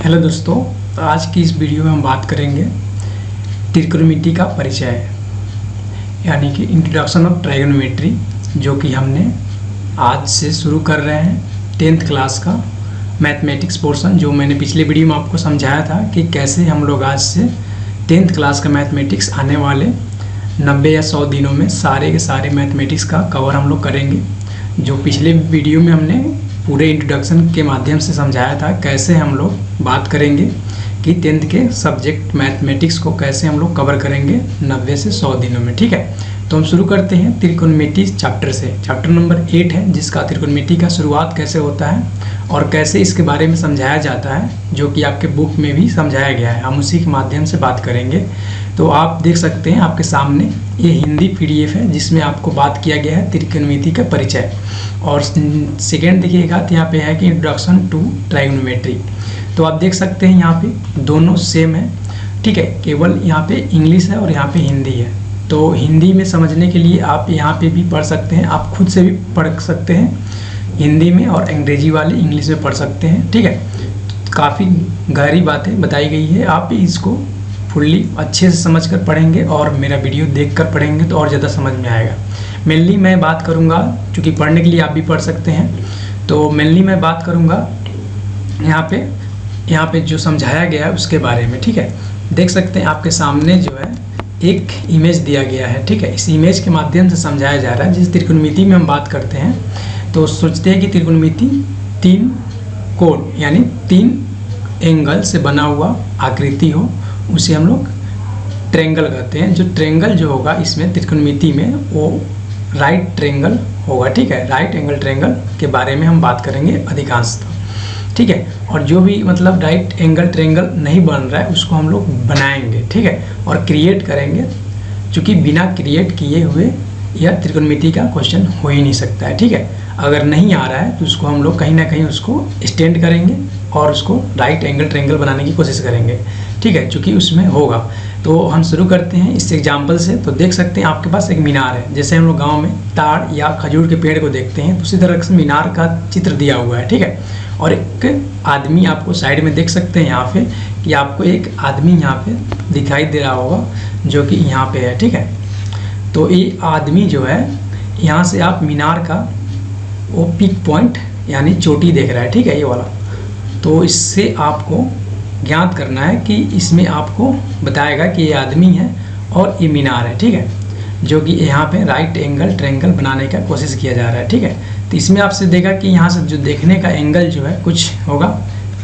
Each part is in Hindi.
हेलो दोस्तों, तो आज की इस वीडियो में हम बात करेंगे त्रिकोणमिति का परिचय यानी कि इंट्रोडक्शन ऑफ ट्राइगोनोमेट्री, जो कि हमने आज से शुरू कर रहे हैं 10th क्लास का मैथमेटिक्स पोर्शन। जो मैंने पिछले वीडियो में आपको समझाया था कि कैसे हम लोग आज से 10th क्लास का मैथमेटिक्स आने वाले 90 या 100 दिनों में सारे के सारे मैथमेटिक्स का कवर हम लोग करेंगे। जो पिछले वीडियो में हमने पूरे इंट्रोडक्शन के माध्यम से समझाया था कैसे हम लोग बात करेंगे कि 10th के सब्जेक्ट मैथमेटिक्स को कैसे हम लोग कवर करेंगे 90 से 100 दिनों में। ठीक है, तो हम शुरू करते हैं त्रिकोणमिति चैप्टर से। चैप्टर नंबर 8 है, जिसका त्रिकोणमिति का शुरुआत कैसे होता है और कैसे इसके बारे में समझाया जाता है, जो कि आपके बुक में भी समझाया गया है। हम उसी के माध्यम से बात करेंगे। तो आप देख सकते हैं आपके सामने ये हिंदी PDF है, जिसमें आपको बात किया गया है त्रिकोणमिति का परिचय। और सेकेंड देखिएगा तो यहाँ पे है कि इंट्रोडक्शन टू ट्राइगोनोमेट्री। तो आप देख सकते हैं यहाँ पे दोनों सेम है। ठीक है, केवल यहाँ पे इंग्लिश है और यहाँ पे हिंदी है। तो हिंदी में समझने के लिए आप यहाँ पे भी पढ़ सकते हैं, आप खुद से भी पढ़ सकते हैं हिंदी में, और अंग्रेजी वाले इंग्लिश में पढ़ सकते हैं। ठीक है, काफ़ी गहरी बातें बताई गई है, आप इसको फुल्ली अच्छे से समझकर पढ़ेंगे और मेरा वीडियो देखकर पढ़ेंगे तो और ज़्यादा समझ में आएगा। मेनली मैं बात करूँगा, क्योंकि पढ़ने के लिए आप भी पढ़ सकते हैं, तो मेनली मैं बात करूँगा यहाँ पे जो समझाया गया है उसके बारे में। ठीक है, देख सकते हैं आपके सामने जो है एक इमेज दिया गया है। ठीक है, इस इमेज के माध्यम से समझाया जा रहा है। जिस त्रिकोणमिति में हम बात करते हैं तो सोचते हैं कि त्रिकोणमिति 3 कोण यानी 3 एंगल से बना हुआ आकृति हो, उसे हम लोग ट्रेंगल कहते हैं। जो ट्रेंगल जो होगा इसमें त्रिकोणमिति में वो राइट ट्रेंगल होगा। ठीक है, राइट एंगल ट्रेंगल के बारे में हम बात करेंगे अधिकांशतः। ठीक है, और जो भी मतलब राइट एंगल ट्रेंगल नहीं बन रहा है उसको हम लोग बनाएंगे। ठीक है, और क्रिएट करेंगे, क्योंकि बिना क्रिएट किए हुए यह त्रिकोणमिति का क्वेश्चन हो ही नहीं सकता है। ठीक है, अगर नहीं आ रहा है तो उसको हम लोग कहीं ना कहीं उसको स्टैंड करेंगे और उसको राइट एंगल ट्रेंगल बनाने की कोशिश करेंगे। ठीक है, क्योंकि उसमें होगा। तो हम शुरू करते हैं इस एग्जाम्पल से। तो देख सकते हैं आपके पास एक मीनार है। जैसे हम लोग गाँव में ताड़ या खजूर के पेड़ को देखते हैं तो उसी तरह से मीनार का चित्र दिया हुआ है। ठीक है, और एक आदमी आपको साइड में देख सकते हैं यहाँ पे कि आपको एक आदमी यहाँ पे दिखाई दे रहा होगा, जो कि यहाँ पे है। ठीक है, तो ये आदमी जो है यहाँ से आप मीनार का वो पिक पॉइंट यानी चोटी देख रहा है। ठीक है, ये वाला। तो इससे आपको ज्ञात करना है कि इसमें आपको बताएगा कि ये आदमी है और ये मीनार है। ठीक है, जो कि यहाँ पे राइट एंगल ट्रायंगल बनाने का कोशिश किया जा रहा है। ठीक है, तो इसमें आपसे देगा कि यहाँ से जो देखने का एंगल जो है कुछ होगा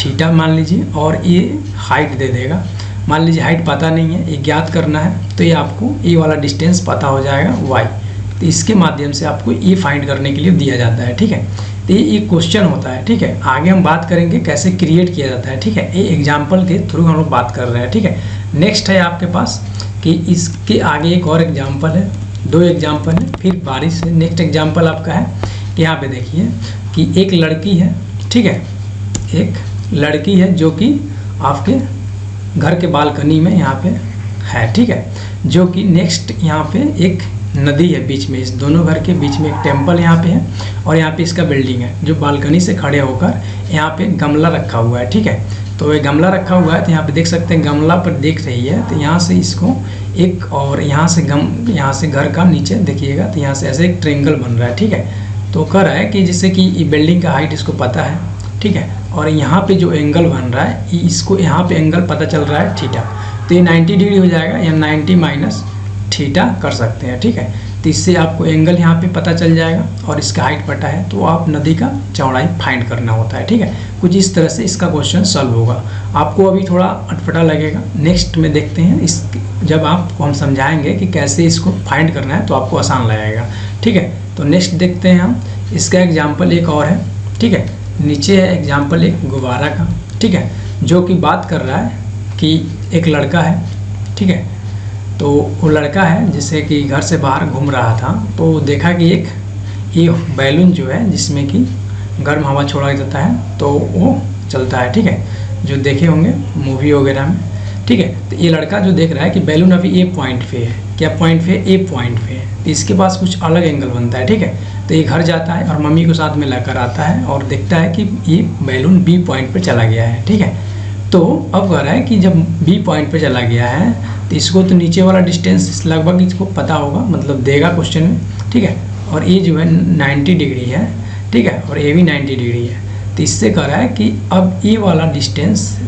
थीटा मान लीजिए, और ये हाइट दे देगा। मान लीजिए हाइट पता नहीं है, ये ज्ञात करना है, तो ये आपको ये वाला डिस्टेंस पता हो जाएगा y। तो इसके माध्यम से आपको ये फाइंड करने के लिए दिया जाता है। ठीक है, तो ये क्वेश्चन होता है। ठीक है, आगे हम बात करेंगे कैसे क्रिएट किया जाता है। ठीक है, ये एग्जाम्पल के थ्रू हम लोग बात कर रहे हैं। ठीक है, नेक्स्ट है आपके पास कि इसके आगे एक और एग्जाम्पल है, 2 एग्जाम्पल है, फिर बारिश से नेक्स्ट एग्जाम्पल आपका है कि यहाँ पे देखिए कि एक लड़की है। ठीक है, एक लड़की है जो कि आपके घर के बालकनी में यहाँ पे है। ठीक है, जो कि नेक्स्ट यहाँ पे एक नदी है बीच में, इस दोनों घर के बीच में एक टेम्पल यहाँ पे है, और यहाँ पे इसका बिल्डिंग है। जो बालकनी से खड़े होकर यहाँ पे गमला रखा हुआ है। ठीक है, तो ये गमला रखा हुआ है, तो यहाँ पे देख सकते हैं गमला पर देख रही है। तो यहाँ से इसको एक, और यहाँ से घर का नीचे देखिएगा तो यहाँ से ऐसे एक ट्रेंगल बन रहा है। ठीक है, तो कह रहा है कि जैसे कि ये बिल्डिंग का हाइट इसको पता है। ठीक है, और यहाँ पे जो एंगल बन रहा है इसको यहाँ पे एंगल पता चल रहा है थीटा, तो ये 90 डिग्री हो जाएगा, या 90 माइनस थीटा कर सकते हैं। ठीक है, तो इससे आपको एंगल यहाँ पे पता चल जाएगा और इसका हाइट पता है, तो आप नदी का चौड़ाई फाइंड करना होता है। ठीक है, कुछ इस तरह से इसका क्वेश्चन सॉल्व होगा। आपको अभी थोड़ा अटपटा लगेगा, नेक्स्ट में देखते हैं इस, जब आपको हम समझाएंगे कि कैसे इसको फाइंड करना है तो आपको आसान लगेगा। ठीक है, तो नेक्स्ट देखते हैं हम इसका एग्जाम्पल एक और है। ठीक है, नीचे है एग्जाम्पल एक गुब्बारा का। ठीक है, जो कि बात कर रहा है कि एक लड़का है। ठीक है, तो वो लड़का है जैसे कि घर से बाहर घूम रहा था, तो देखा कि एक ये बैलून जो है जिसमें कि गर्म हवा छोड़ा जाता है तो वो चलता है। ठीक है, जो देखे होंगे मूवी वगैरह में। ठीक है, तो ये लड़का जो देख रहा है कि बैलून अभी ए पॉइंट पे है। क्या पॉइंट पे? ए पॉइंट पे है, तो इसके पास कुछ अलग एंगल बनता है। ठीक है, तो ये घर जाता है और मम्मी को साथ में लेकर आता है और देखता है कि ये बैलून बी पॉइंट पे चला गया है। ठीक है, तो अब कह रहा है कि जब बी पॉइंट पे चला गया है तो इसको तो नीचे वाला डिस्टेंस लगभग इसको पता होगा, मतलब देगा क्वेश्चन में, ठीक है। और ए जो है 90 डिग्री है, ठीक है, और ए भी 90 डिग्री है। तो इससे कह रहा है कि अब ए वाला डिस्टेंस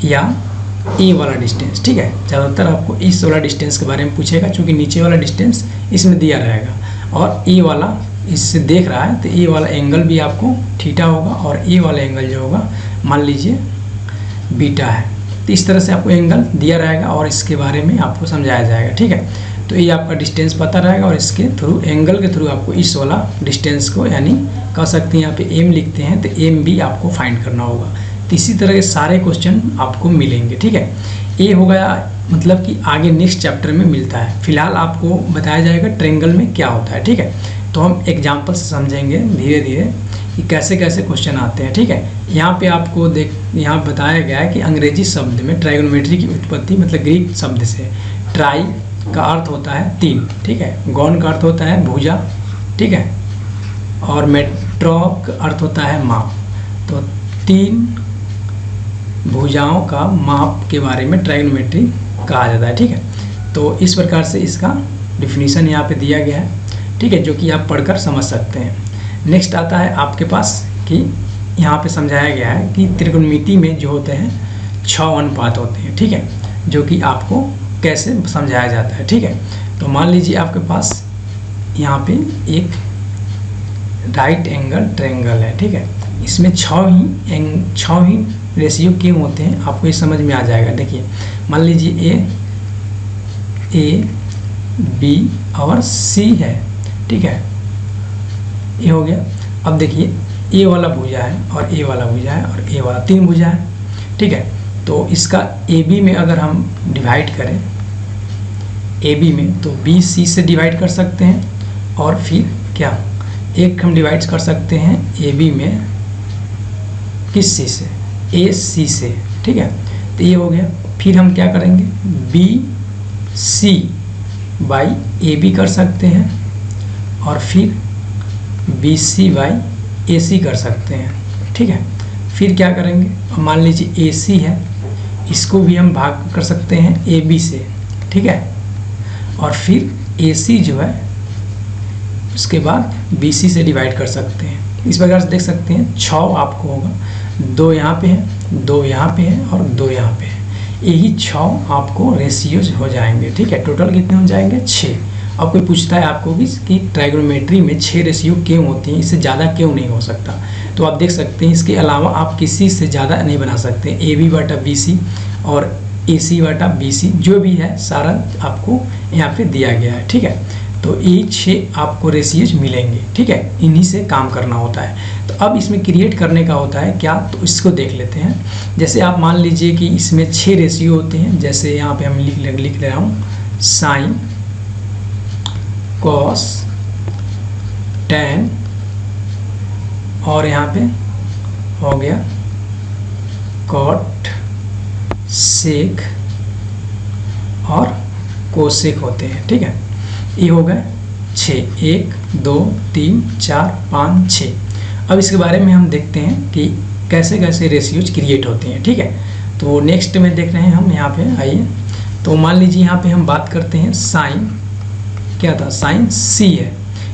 या ए वाला डिस्टेंस, ठीक है, ज़्यादातर आपको इस वाला डिस्टेंस के बारे में पूछेगा, क्योंकि नीचे वाला डिस्टेंस इसमें दिया रहेगा और ए वाला इससे देख रहा है, तो ए वाला एंगल भी आपको थीटा होगा और ए वाला एंगल जो होगा मान लीजिए बीटा है। तो इस तरह से आपको एंगल दिया रहेगा और इसके बारे में आपको समझाया जाएगा, ठीक है। तो ये आपका डिस्टेंस पता रहेगा और इसके थ्रू एंगल के थ्रू आपको इस वाला डिस्टेंस को, यानी कह सकते हैं यहाँ पे एम लिखते हैं तो एम भी आपको फाइंड करना होगा। तो इसी तरह के सारे क्वेश्चन आपको मिलेंगे, ठीक है। ये हो गया, मतलब कि आगे नेक्स्ट चैप्टर में मिलता है। फिलहाल आपको बताया जाएगा ट्रायंगल में क्या होता है, ठीक है। तो हम एग्जाम्पल से समझेंगे धीरे धीरे कि कैसे कैसे क्वेश्चन आते हैं, ठीक है। यहाँ पे आपको यहाँ बताया गया है कि अंग्रेजी शब्द में ट्राइगोनोमेट्री की उत्पत्ति, मतलब ग्रीक शब्द से ट्राई का अर्थ होता है 3, ठीक है, गौन का अर्थ होता है भुजा, ठीक है, और मेट्रो का अर्थ होता है माप। तो 3 भुजाओं का माप के बारे में ट्राइगोनोमेट्री कहा जाता है, ठीक है। तो इस प्रकार से इसका डिफिनीशन यहाँ पे दिया गया है, ठीक है, जो कि आप पढ़कर समझ सकते हैं। नेक्स्ट आता है आपके पास कि यहाँ पे समझाया गया है कि त्रिकोणमिति में जो होते हैं 6 अनुपात होते हैं, ठीक है, जो कि आपको कैसे समझाया जाता है, ठीक है। तो मान लीजिए आपके पास यहाँ पे एक राइट एंगल ट्रायंगल है, ठीक है, इसमें 6 ही रेशियो क्यों होते हैं आपको ये समझ में आ जाएगा। देखिए मान लीजिए ए बी और सी है, ठीक है, ये हो गया। अब देखिए ए वाला भुजा है और ए वाला भुजा है और ए वाला 3 भुजा है, ठीक है। तो इसका ए बी में अगर हम डिवाइड करें ए बी में, तो बी सी से डिवाइड कर सकते हैं और फिर क्या एक हम डिवाइड कर सकते हैं ए बी में किस सी से, ए सी से, ठीक है। तो ये हो गया। फिर हम क्या करेंगे B C by A B कर सकते हैं और फिर बी सी बाई ए सी कर सकते हैं, ठीक है। फिर क्या करेंगे, मान लीजिए ए सी है, इसको भी हम भाग कर सकते हैं ए बी से, ठीक है, और फिर ए सी जो है उसके बाद बी सी से डिवाइड कर सकते हैं। इस प्रकार से देख सकते हैं 6 आपको होगा, 2 यहाँ पे है, 2 यहाँ पे है और 2 यहाँ पे है। यही 6 आपको रेशियोज हो जाएंगे, ठीक है। टोटल कितने हो जाएंगे 6। अब कोई पूछता है आपको कि ट्राइगोनोमेट्री में 6 रेशियो क्यों होती हैं, इससे ज़्यादा क्यों नहीं हो सकता, तो आप देख सकते हैं इसके अलावा आप किसी से ज़्यादा नहीं बना सकते। ए बी बटा बी सी और ए सी बटा बी सी जो भी है सारा आपको यहाँ पे दिया गया है, ठीक है। तो ये 6 आपको रेशियोज मिलेंगे, ठीक है, इन्हीं से काम करना होता है। तो अब इसमें क्रिएट करने का होता है क्या, तो इसको देख लेते हैं। जैसे आप मान लीजिए कि इसमें 6 रेशियो होते हैं, जैसे यहाँ पे हम लिख रहा हूँ साइन, कॉस, टैन और यहाँ पे हो गया कॉट, सेक और कोसेक होते हैं, ठीक है। ये हो गए 6, 1 2 3 4 5 6। अब इसके बारे में हम देखते हैं कि कैसे कैसे रेशियोज क्रिएट होते हैं, ठीक है। तो नेक्स्ट में देख रहे हैं हम यहाँ पे, आइए। तो मान लीजिए यहाँ पे हम बात करते हैं साइन, क्या था, साइन सी है।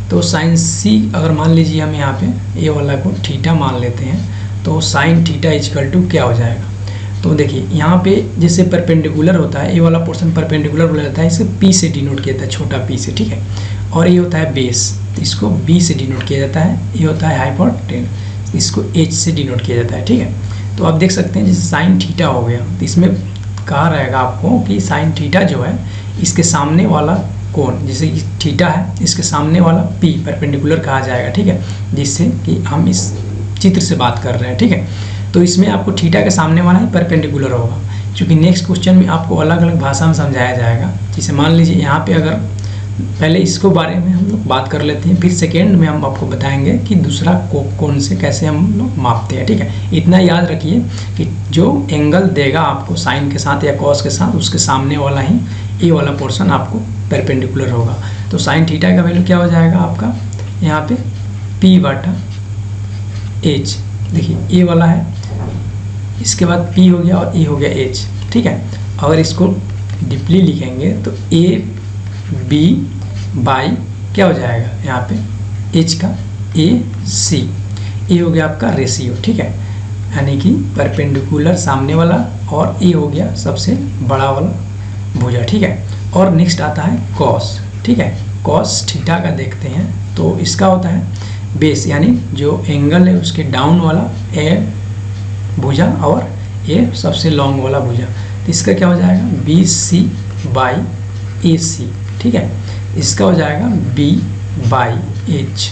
तो साइन सी अगर मान लीजिए हम यहाँ पे ए वाला को थीटा मान लेते हैं, तो साइन थीटा इक्वल टू क्या हो जाएगा। तो देखिए यहाँ पे जैसे परपेंडिकुलर होता है, ये वाला पोर्शन परपेंडिकुलर बोला जाता है, इसे पी से डिनोट किया जाता है, छोटा पी से, ठीक है। और ये होता है बेस, इसको बी से डिनोट किया जाता है। ये होता है हाइपोटेनस, इसको एच से डिनोट किया जाता है, ठीक है। तो आप देख सकते हैं जैसे साइन थीटा हो गया, तो इसमें कहा रहेगा आपको कि साइन थीटा जो है इसके सामने वाला कोण, जैसे थीटा है इसके सामने वाला पी परपेंडिकुलर कहा जाएगा, ठीक है, जिससे कि हम इस चित्र से बात कर रहे हैं, ठीक है। तो इसमें आपको थीटा के सामने वाला ही परपेंडिकुलर होगा, क्योंकि नेक्स्ट क्वेश्चन में आपको अलग अलग भाषा में समझाया जाएगा। जैसे मान लीजिए यहाँ पे अगर पहले इसको बारे में हम लोग बात कर लेते हैं, फिर सेकेंड में हम आपको बताएंगे कि दूसरा कोण से कैसे हम लोग मापते हैं, ठीक है। इतना याद रखिए कि जो एंगल देगा आपको साइन के साथ या कॉस के साथ, उसके सामने वाला ही ए वाला पोर्शन आपको परपेंडिकुलर होगा। तो साइन थीटा का वैल्यू क्या हो जाएगा आपका यहाँ पे पी बटा एच। देखिए ए वाला है इसके बाद पी हो गया और ए हो गया एच, ठीक है। अगर इसको डीपली लिखेंगे तो ए बी बाई क्या हो जाएगा यहाँ पे एच का ए सी, ए हो गया आपका रेशियो, ठीक है, यानी कि परपेंडिकुलर सामने वाला, और ए हो गया सबसे बड़ा वाला भुजा, ठीक है। और नेक्स्ट आता है कॉस, ठीक है। कॉस थीटा का देखते हैं तो इसका होता है बेस, यानी जो एंगल है उसके डाउन वाला ए भुजा और ए सबसे लॉन्ग वाला भुजा, तो इसका क्या हो जाएगा बी सी बाई ए सी, ठीक है। इसका हो जाएगा बी बाई एच,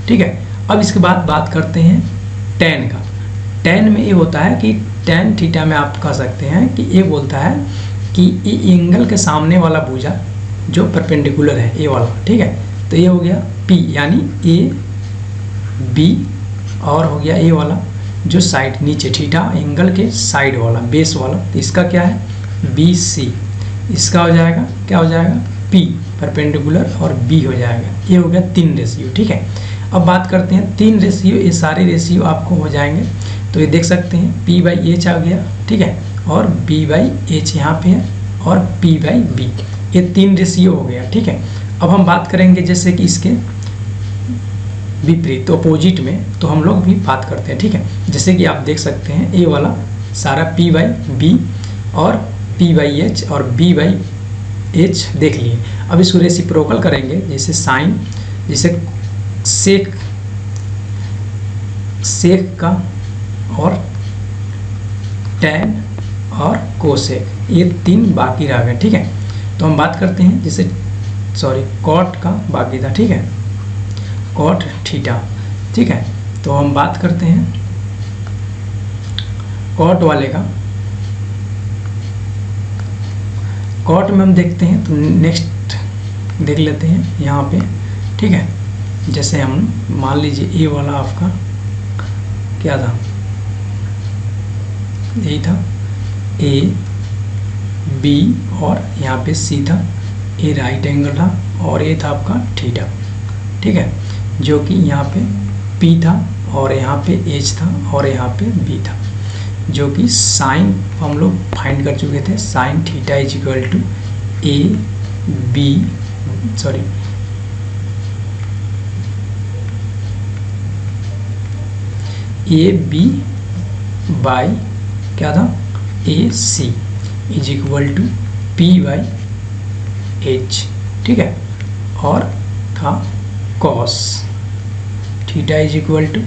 ठीक है। अब इसके बाद बात करते हैं टेन का। टेन में ये होता है कि टेन थीटा में आप कह सकते हैं कि ये बोलता है कि ये एंगल के सामने वाला भुजा जो परपेंडिकुलर है ए वाला, ठीक है। तो ये हो गया पी, यानी ए बी, और हो गया ए वाला जो साइड नीचे थीटा एंगल के साइड वाला बेस वाला, तो इसका क्या है बी सी। इसका हो जाएगा क्या हो जाएगा पी परपेंडिकुलर और बी हो जाएगा। ये हो गया 3 रेशियो, ठीक है। अब बात करते हैं 3 रेशियो, ये सारे रेशियो आपको हो जाएंगे, तो ये देख सकते हैं पी बाई एच आ गया, ठीक है, और बी बाई एच यहाँ पे है, और पी बाई बी, ये 3 रेशियो हो गया, ठीक है। अब हम बात करेंगे जैसे कि इसके विपरीत अपोजिट में, तो हम लोग भी बात करते हैं, ठीक है। जैसे कि आप देख सकते हैं ए वाला सारा पी बाई बी और पी बाई एच और बी बाई एच देख लिए। अब इसको रेसिप्रोकल करेंगे, जैसे साइन, जैसे सेक का और टैन और कोसेक, ये 3 बाकी रह गए, ठीक है। तो हम बात करते हैं जैसे कॉट का बाकी था, ठीक है, कॉट थीटा, ठीक है। तो हम बात करते हैं कॉट वाले का। कॉट में हम देखते हैं तो नेक्स्ट देख लेते हैं यहाँ पे, ठीक है। जैसे हम मान लीजिए ए वाला आपका क्या था, यही था ए बी और यहाँ पे सी था, ए राइट एंगल था और ये था आपका थीटा, ठीक है, जो कि यहाँ पे पी था और यहाँ पे एच था और यहाँ पे बी था, जो कि साइन हम लोग फाइंड कर चुके थे। Sine theta is equal to A B by क्या था A C is equal to P by H, ठीक है। और था cos theta is equal to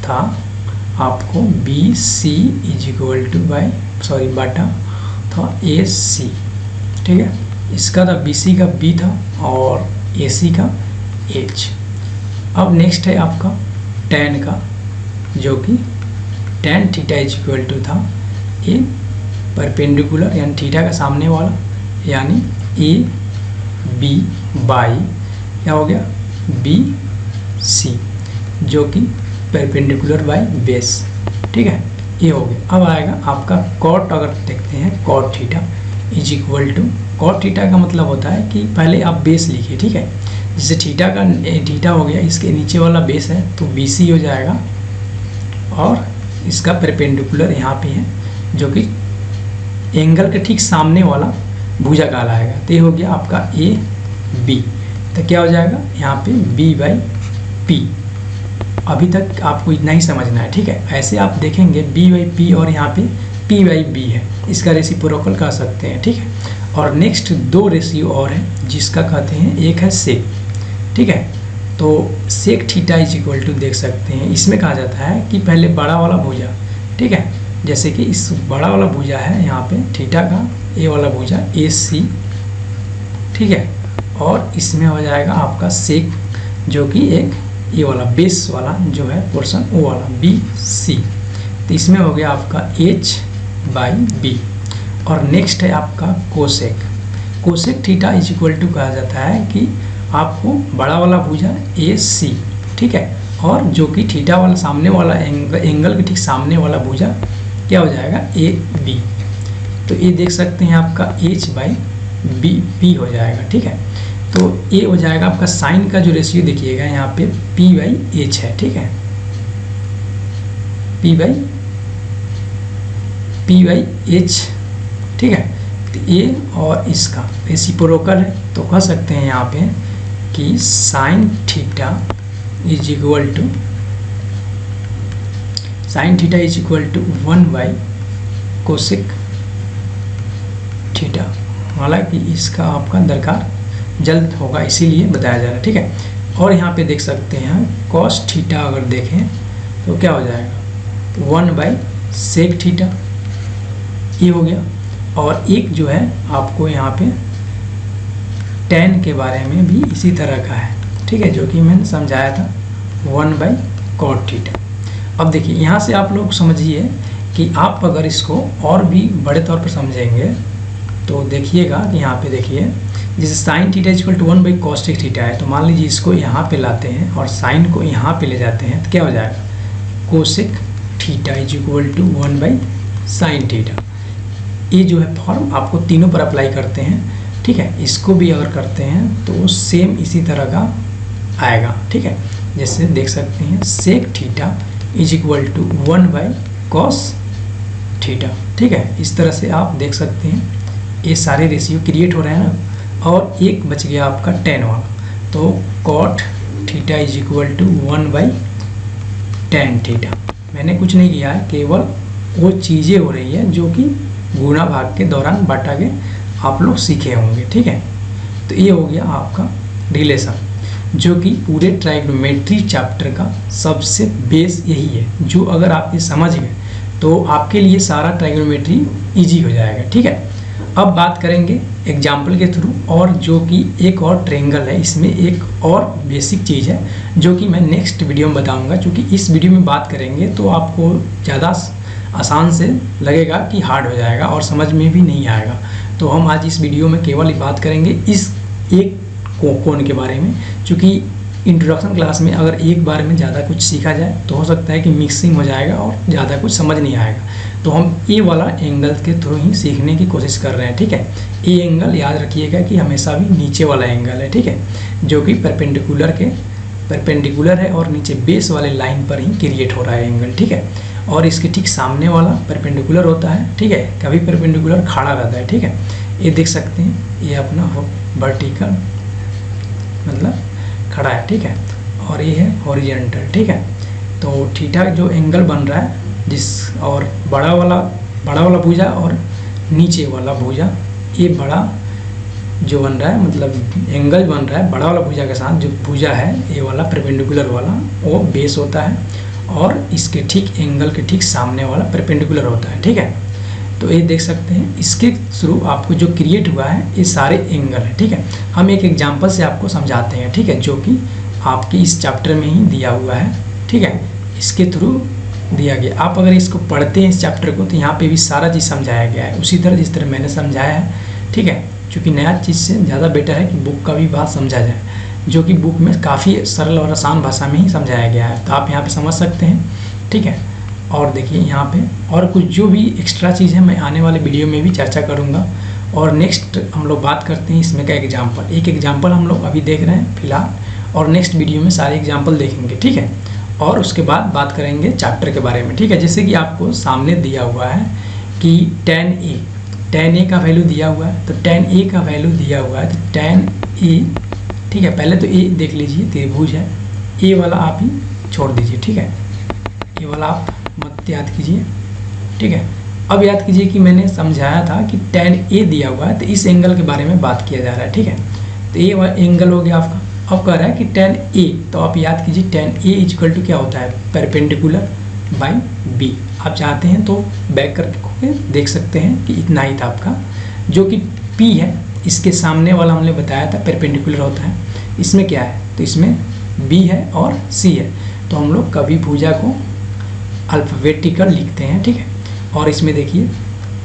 था आपको B C is equal to बटा था ए सी, ठीक है। इसका था बी सी का बी था और ए सी का एच। अब नेक्स्ट है आपका टैन का, जो कि tan theta is equal to था ए परपेंडिकुलर यानी थीटा का सामने वाला, यानी ए बी बाई क्या हो गया बी सी, जो कि परपेंडिकुलर बाई बेस, ठीक है, ये हो गया। अब आएगा आपका कॉट, अगर देखते हैं cot theta is equal to, cot theta का मतलब होता है कि पहले आप बेस लिखिए, ठीक है। जैसे थीटा हो गया, इसके नीचे वाला बेस है तो बी सी हो जाएगा, और इसका परपेंडिकुलर यहाँ पे है जो कि एंगल के ठीक सामने वाला भुजा कहलाएगा, तो ये हो गया आपका ए बी। तो क्या हो जाएगा यहाँ पे बी बाई पी। अभी तक आपको इतना ही समझना है, ठीक है। ऐसे आप देखेंगे बी बाई पी और यहाँ पे पी बाई बी है, इसका रेसिप्रोकल कह सकते हैं, ठीक है। और नेक्स्ट 2 रेशियो और है जिसका कहते हैं, एक है सेक, ठीक है। तो sec theta is equal to देख सकते हैं, इसमें कहा जाता है कि पहले बड़ा वाला भुजा, ठीक है, जैसे कि इस बड़ा वाला भुजा है यहाँ पे थीटा का ए वाला भुजा ए सी, ठीक है, और इसमें हो जाएगा आपका सेक जो कि एक ये वाला बेस वाला जो है पोर्शन वो वाला बी सी, तो इसमें हो गया आपका एच बाई बी। और नेक्स्ट है आपका cosec. Cosec theta is equal to कहा जाता है कि आपको बड़ा वाला भुजा ए सी, ठीक है, और जो कि थीटा वाला सामने वाला एंगल के ठीक सामने वाला भुजा क्या हो जाएगा ए बी। तो ये देख सकते हैं आपका एच बाई बी पी हो जाएगा, ठीक है। तो ये हो जाएगा आपका साइन का जो रेशियो देखिएगा यहाँ पे पी बाई एच है, ठीक है, पी बाई P/H, ठीक है। तो ये और इसका रेसिप्रोकल है, तो कह सकते हैं यहाँ पे कि sine theta is equal to 1 cosec theta. हालांकि इसका आपका दरकार जल्द होगा, इसीलिए बताया जा रहा है, ठीक है। और यहाँ पे देख सकते हैं कॉस थीटा अगर देखें तो क्या हो जाएगा 1/sec थीटा, ये हो गया। और एक जो है आपको यहाँ पे tan के बारे में भी इसी तरह का है, ठीक है, जो कि मैंने समझाया था 1/cot थीटा। अब देखिए यहाँ से आप लोग समझिए कि आप अगर इसको और भी बड़े तौर पर समझेंगे तो देखिएगा कि यहाँ पे देखिए, जैसे sine theta equal to 1/cosec theta है, तो मान लीजिए इसको यहाँ पे लाते हैं और साइन को यहाँ पे ले जाते हैं, तो क्या हो जाएगा cosec theta is equal to 1/sin theta. ये जो है फॉर्म आपको तीनों पर अप्लाई करते हैं, ठीक है। इसको भी अगर करते हैं तो सेम इसी तरह का आएगा, ठीक है। जैसे देख सकते हैं sec theta is equal to 1/cos theta, ठीक है। इस तरह से आप देख सकते हैं ये सारे रेशियो क्रिएट हो रहे हैं ना। और एक बच गया आपका tan वाला, तो cot theta is equal to 1/tan theta. मैंने कुछ नहीं किया है, केवल वो चीज़ें हो रही है जो कि गुणा भाग के दौरान बांटा के आप लोग सीखे होंगे, ठीक है। तो ये हो गया आपका रिलेशन, जो कि पूरे ट्राइगोनोमेट्री चैप्टर का सबसे बेस यही है, जो अगर आप ये समझ गए तो आपके लिए सारा ट्राइगोनोमेट्री इजी हो जाएगा, ठीक है। अब बात करेंगे एग्जाम्पल के थ्रू, और जो कि एक और ट्रायंगल है, इसमें एक और बेसिक चीज़ है जो कि मैं नेक्स्ट वीडियो में बताऊंगा। क्योंकि इस वीडियो में बात करेंगे तो आपको ज़्यादा आसान से लगेगा कि हार्ड हो जाएगा और समझ में भी नहीं आएगा। तो हम आज इस वीडियो में केवल ही बात करेंगे इस एक कोण के बारे में। चूँकि इंट्रोडक्शन क्लास में अगर एक बार में ज़्यादा कुछ सीखा जाए तो हो सकता है कि मिक्सिंग हो जाएगा और ज़्यादा कुछ समझ नहीं आएगा। तो हम ये वाला एंगल के थ्रू ही सीखने की कोशिश कर रहे हैं, ठीक है। ये एंगल याद रखिएगा कि हमेशा भी नीचे वाला एंगल है, ठीक है, जो कि परपेंडिकुलर है और नीचे बेस वाले लाइन पर ही क्रिएट हो रहा है एंगल, ठीक है। और इसके ठीक सामने वाला परपेंडिकुलर होता है, ठीक है, कभी परपेंडिकुलर खड़ा रहता है, ठीक है। ये देख सकते हैं ये अपना वर्टिकल मतलब खड़ा है, ठीक है, और ये है हॉरिजॉन्टल, ठीक है। तो थीटा जो एंगल बन रहा है जिस और बड़ा वाला भुजा और नीचे वाला भुजा, ये बड़ा जो बन रहा है मतलब एंगल बन रहा है बड़ा वाला भुजा के साथ, जो भुजा है ये वाला परपेंडिकुलर वाला वो बेस होता है और इसके ठीक एंगल के ठीक सामने वाला परपेंडिकुलर होता है, ठीक है। तो ये देख सकते हैं इसके थ्रू आपको जो क्रिएट हुआ है ये सारे एंगल है, ठीक है। हम एक एग्जांपल से आपको समझाते हैं, ठीक है, जो कि आपके इस चैप्टर में ही दिया हुआ है, ठीक है, इसके थ्रू दिया गया। आप अगर इसको पढ़ते हैं इस चैप्टर को तो यहाँ पे भी सारा चीज़ समझाया गया है उसी तरह जिस तरह मैंने समझाया है, ठीक है। क्योंकि नया चीज़ से ज़्यादा बेटर है कि बुक का भी बात समझा जाए, जो कि बुक में काफ़ी सरल और आसान भाषा में ही समझाया गया है, तो आप यहाँ पे समझ सकते हैं, ठीक है। और देखिए यहाँ पे और कुछ जो भी एक्स्ट्रा चीज़ है मैं आने वाले वीडियो में भी चर्चा करूँगा। और नेक्स्ट हम लोग बात करते हैं इसमें का एग्जाम्पल। एक एग्जाम्पल हम लोग अभी देख रहे हैं फिलहाल, और नेक्स्ट वीडियो में सारे एग्जाम्पल देखेंगे, ठीक है। और उसके बाद बात करेंगे चैप्टर के बारे में, ठीक है। जैसे कि आपको सामने दिया हुआ है कि tan a का वैल्यू दिया हुआ है, तो tan a का वैल्यू दिया हुआ है, तो tan a, ठीक है। पहले तो a देख लीजिए त्रिभुज है, a वाला आप ही छोड़ दीजिए, ठीक है, ये वाला आप मत याद कीजिए, ठीक है। अब याद कीजिए कि मैंने समझाया था कि tan a दिया हुआ है तो इस एंगल के बारे में बात किया जा रहा है, ठीक है। तो ये वाला एंगल हो गया आपका। अब कह रहा है कि tan a, तो आप याद कीजिए tan a इक्वल टू क्या होता है परपेंडिकुलर बाई b। आप चाहते हैं तो बैक करके देख सकते हैं कि इतना ही था आपका, जो कि p है, इसके सामने वाला हमने बताया था परपेंडिकुलर होता है। इसमें क्या है, तो इसमें b है और c है, तो हम लोग कभी भुजा को अल्फाबेटिकल लिखते हैं, ठीक है। और इसमें देखिए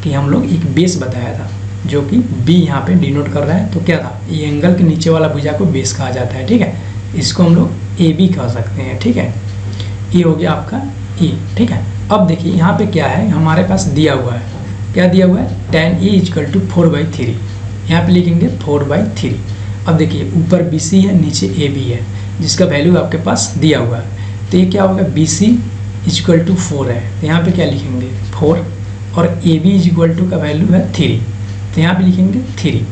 कि हम लोग एक बेस बताया था जो कि b यहाँ पे डिनोट कर रहा है, तो क्या था, ये एंगल के नीचे वाला भुजा को बेस कहा जाता है, ठीक है। इसको हम लोग AB कह सकते हैं, ठीक है। ये हो गया आपका E, ठीक है। अब देखिए यहाँ पे क्या है, हमारे पास दिया हुआ है, क्या दिया हुआ है, tan A इक्वल टू 4/3, यहाँ पे लिखेंगे 4/3। अब देखिए ऊपर BC है, नीचे AB है, जिसका वैल्यू आपके पास दिया हुआ है। तो ये क्या होगा, BC इक्वल टू 4 है, तो यहाँ पे क्या लिखेंगे 4 और A B is equal to का वैल्यू है 3, तो यहाँ पे लिखेंगे 3।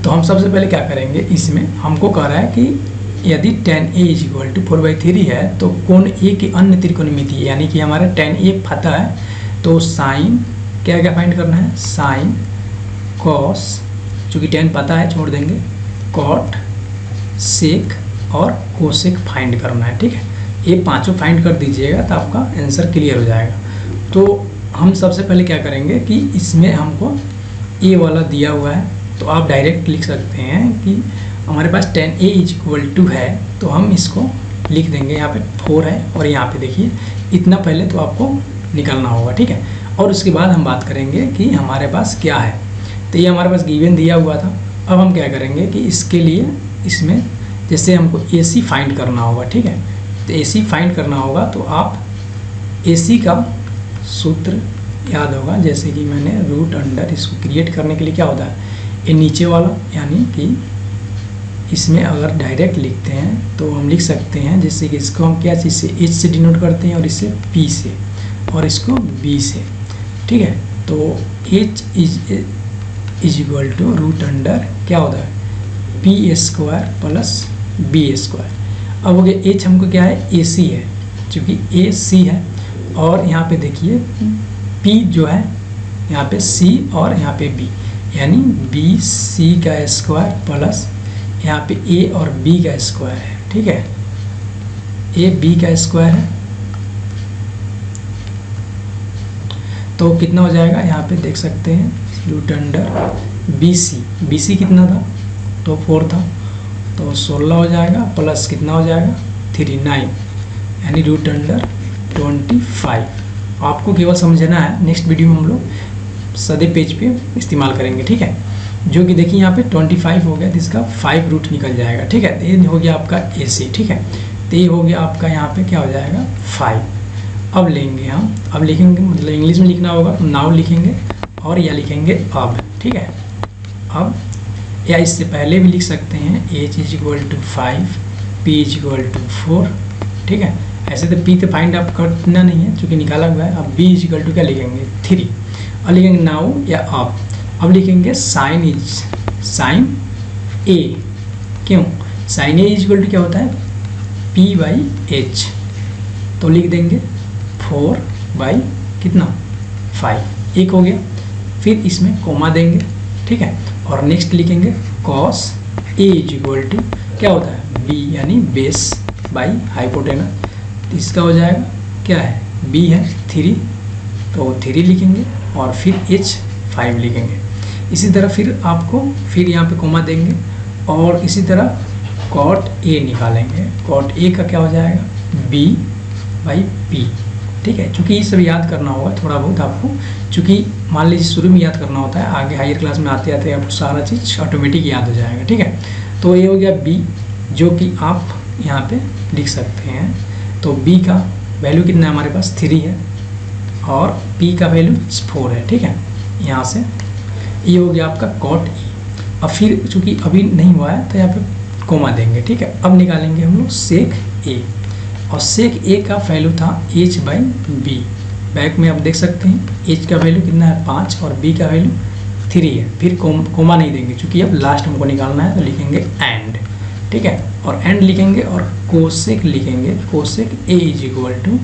तो हम सबसे पहले क्या करेंगे, इसमें हमको कह रहा है कि यदि tan A is equal to 4/3 है तो कोण A की अन्य त्रिकोणमिति, यानी कि हमारा tan A पता है तो साइन क्या क्या फाइंड करना है, साइन कॉस, चूँकि tan पता है छोड़ देंगे, कॉट सेक और कोसेक फाइंड करना है। ठीक है, ये पांचों फाइंड कर दीजिएगा तो आपका आंसर क्लियर हो जाएगा। तो हम सबसे पहले क्या करेंगे कि इसमें हमको ए वाला दिया हुआ है, तो आप डायरेक्ट लिख सकते हैं कि हमारे पास tan A is equal to है, तो हम इसको लिख देंगे, यहाँ पे 4 है और यहाँ पे देखिए इतना पहले तो आपको निकालना होगा। ठीक है, और उसके बाद हम बात करेंगे कि हमारे पास क्या है। तो ये हमारे पास गिवन दिया हुआ था। अब हम क्या करेंगे कि इसके लिए इसमें जैसे हमको AC फाइंड करना होगा। ठीक है, तो AC फाइंड करना होगा तो आप AC का सूत्र याद होगा, जैसे कि मैंने रूट अंडर, इसको क्रिएट करने के लिए क्या होता है, ये नीचे वाला, यानी कि इसमें अगर डायरेक्ट लिखते हैं तो हम लिख सकते हैं जैसे कि इसको हम क्या चीज़ से H से डिनोट करते हैं और इससे P से और इसको B से। ठीक है, तो H is equal to root under क्या होता है, P² प्लस B²। अब हो गया H हमको क्या है, AC है, चूँकि AC है, और यहाँ पे देखिए P जो है यहाँ पे C और यहाँ पे B, यानी BC का स्क्वायर प्लस यहाँ पे A और B का स्क्वायर है। ठीक है, A B का स्क्वायर है, तो कितना हो जाएगा, यहाँ पे देख सकते हैं रूट अंडर BC कितना था, तो 4 था, तो 16 हो जाएगा, प्लस कितना हो जाएगा 3 9, यानी रूट अंडर 25। आपको केवल समझना है, नेक्स्ट वीडियो में हम लोग सदे पेज पे इस्तेमाल करेंगे। ठीक है, जो कि देखिए यहाँ पे 25 हो गया, तो इसका 5 रूट निकल जाएगा। ठीक है, ये हो गया आपका AC। ठीक है, तो ये हो गया आपका यहाँ पे क्या हो जाएगा 5। अब लेंगे हम, अब लिखेंगे, मतलब इंग्लिश में लिखना होगा तो नाउ लिखेंगे और या लिखेंगे अब। ठीक है, अब या इससे पहले भी लिख सकते हैं H is equal to 5, P is equal to 4। ठीक है, ऐसे तो P तो फाइंड आप करना नहीं है चूँकि निकाला हुआ है। अब B इज इक्वल टू क्या लिखेंगे 3, और लिखेंगे नाउ या अब लिखेंगे साइन A। क्यों, sine A is equal to क्या होता है P/H, तो लिख देंगे 4 कितना 5, एक हो गया। फिर इसमें कोमा देंगे। ठीक है, और नेक्स्ट लिखेंगे cos A is equal to क्या होता है B, यानी बेस बाई हाइपोटेनस, तो इसका हो जाएगा क्या है B है 3, तो 3 लिखेंगे और फिर H 5 लिखेंगे। इसी तरह फिर आपको फिर यहाँ पे कोमा देंगे और इसी तरह कॉट A निकालेंगे। कॉट A का क्या हो जाएगा B/P। ठीक है, चूँकि ये सब याद करना होगा थोड़ा बहुत आपको, चूँकि मान लीजिए शुरू में याद करना होता है, आगे हायर क्लास में आते आते आपको सारा चीज़ ऑटोमेटिक याद हो जाएगा। ठीक है, तो ये हो गया B, जो कि आप यहाँ पे लिख सकते हैं। तो B का वैल्यू कितना है हमारे पास 3 है और P का वैल्यू 4 है। ठीक है, यहाँ से ये हो गया आपका कॉट E। अब फिर चूँकि अभी नहीं हुआ है तो यहाँ पे कोमा देंगे। ठीक है, अब निकालेंगे हम लोग सेक A, और सेक A का वैल्यू था H/B। बैक में आप देख सकते हैं H का वैल्यू कितना है 5 और B का वैल्यू 3 है। फिर कोमा नहीं देंगे चूँकि अब लास्ट हमको निकालना है, तो लिखेंगे एंड। ठीक है, और एंड लिखेंगे और कोसेक लिखेंगे, cosec A is equal to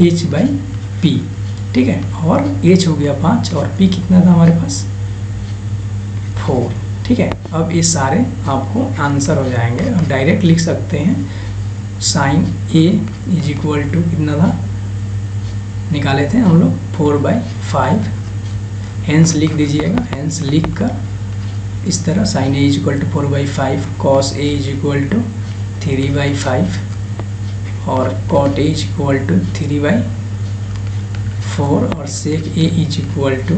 H/P। ठीक है, और H हो गया 5 और P कितना था हमारे पास 4। ठीक है, अब ये सारे आपको आंसर हो जाएंगे और डायरेक्ट लिख सकते हैं sine A is equal to कितना था, निकाले थे हम लोग 4/5, हेंस लिख दीजिएगा। हेंस लिख कर इस तरह sine A is equal to 4/5, cos A is equal to 3/5 और cot A is equal to 3/4 और sec A is equal to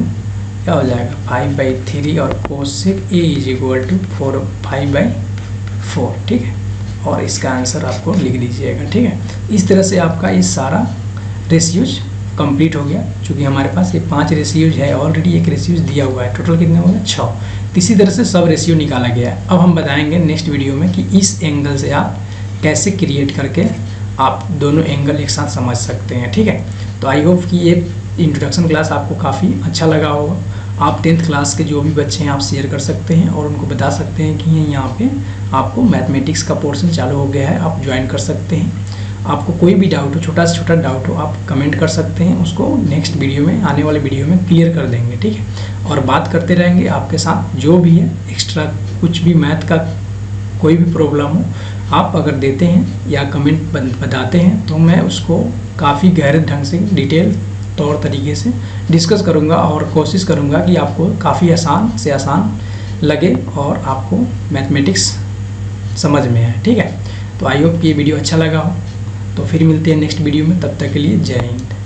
क्या हो जाएगा 5/3 और cosec A is equal to 5/4। ठीक है, और इसका आंसर आपको लिख दीजिएगा। ठीक है, इस तरह से आपका ये सारा रेशियोज कंप्लीट हो गया। चूँकि हमारे पास ये 5 रेशियोज है, ऑलरेडी एक रेशियोज दिया हुआ है, टोटल कितने हो गए 6। इसी तरह से सब रेशियो निकाला गया है। अब हम बताएंगे नेक्स्ट वीडियो में कि इस एंगल से आप कैसे क्रिएट करके आप दोनों एंगल एक साथ समझ सकते हैं, ठीक है। तो आई होप कि ये इंट्रोडक्शन क्लास आपको काफ़ी अच्छा लगा होगा। आप 10th क्लास के जो भी बच्चे हैं आप शेयर कर सकते हैं और उनको बता सकते हैं कि यहाँ पे आपको मैथमेटिक्स का पोर्शन चालू हो गया है, आप ज्वाइन कर सकते हैं। आपको कोई भी डाउट हो, छोटा से छोटा डाउट हो, आप कमेंट कर सकते हैं, उसको नेक्स्ट वीडियो में, आने वाले वीडियो में क्लियर कर देंगे, ठीक है। और बात करते रहेंगे आपके साथ, जो भी है एक्स्ट्रा कुछ भी मैथ का कोई भी प्रॉब्लम हो आप अगर देते हैं या कमेंट बताते हैं तो मैं उसको काफ़ी गहरे ढंग से डिटेल तौर तरीके से डिस्कस करूंगा और कोशिश करूंगा कि आपको काफ़ी आसान से आसान लगे और आपको मैथमेटिक्स समझ में आए, ठीक है। तो आई होप कि ये वीडियो अच्छा लगा हो। तो फिर मिलते हैं नेक्स्ट वीडियो में, तब तक के लिए जय हिंद।